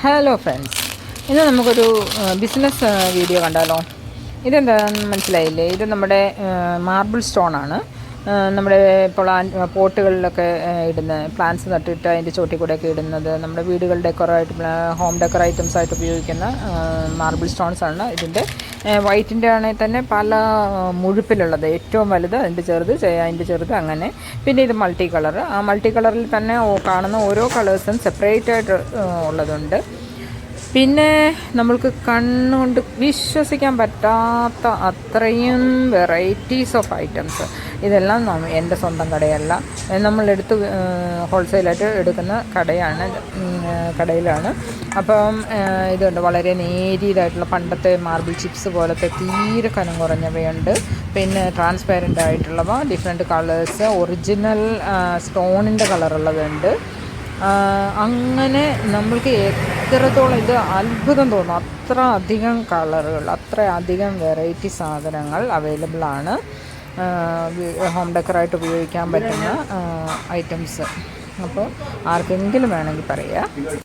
Hello friends, ഇന്ന് നമുക്കൊരു business video കണ്ടാലോ? ഇതെന്താണെന്ന് മനസ്സിലായില്ലേ? ഇത് നമ്മുടെ മാർബിൾ സ്റ്റോണാണ്. നമ്മുടെ പോട്ടുകളിലൊക്കെ ഇടുന്ന പ്ലാന്റ്സ് നട്ടിട്ട് അതിൻ്റെ ചോട്ടിൽ കൂടെയൊക്കെ ഇടുന്നത്, നമ്മുടെ വീടുകൾ ഡെക്കറായിട്ട് ഹോം ഡെക്കർ ഐറ്റംസ് ആയിട്ട് ഉപയോഗിക്കുന്ന മാർബിൾ സ്റ്റോൺസ് ആണ്. ഇതിൻ്റെ വൈറ്റിൻ്റെ ആണെങ്കിൽ തന്നെ പല മുഴുപ്പിലുള്ളത്, ഏറ്റവും വലുത്, അതിൻ്റെ ചെറുത് അങ്ങനെ. പിന്നെ ഇത് മൾട്ടി കളർ. ആ മൾട്ടി കളറിൽ തന്നെ കാണുന്ന ഓരോ കളേഴ്സും സെപ്പറേറ്റ് ആയിട്ട് ഉള്ളതുണ്ട്. പിന്നെ നമ്മൾക്ക് കണ്ണുകൊണ്ട് വിശ്വസിക്കാൻ പറ്റാത്ത അത്രയും വെറൈറ്റീസ് ഓഫ് ഐറ്റംസ്. ഇതെല്ലാം എൻ്റെ സ്വന്തം കടയല്ല, നമ്മളെടുത്ത് ഹോൾസെയിലായിട്ട് എടുക്കുന്ന കടയിലാണ്. അപ്പം ഇതുണ്ട്, വളരെ നേരിയതായിട്ടുള്ള പണ്ടത്തെ മാർബിൾ ചിപ്സ് പോലത്തെ തീരെ കനം കുറഞ്ഞവയുണ്ട്. പിന്നെ ട്രാൻസ്പാരൻ്റ് ആയിട്ടുള്ളവ, ഡിഫറെൻറ്റ് കളേഴ്സ്, ഒറിജിനൽ സ്റ്റോണിൻ്റെ കളറുള്ളതുണ്ട്. അങ്ങനെ നമ്മൾക്ക് എത്രത്തോളം ഇത് അത്ഭുതം തോന്നും, അത്ര അധികം കളറുകൾ, അത്ര അധികം വെറൈറ്റി സാധനങ്ങൾ അവൈലബിളാണ്. ഹോം ഡെക്കറായിട്ട് ഉപയോഗിക്കാൻ പറ്റുന്ന ഐറ്റംസ്. അപ്പോൾ ആർക്കെങ്കിലും വേണമെങ്കിൽ പറയാം.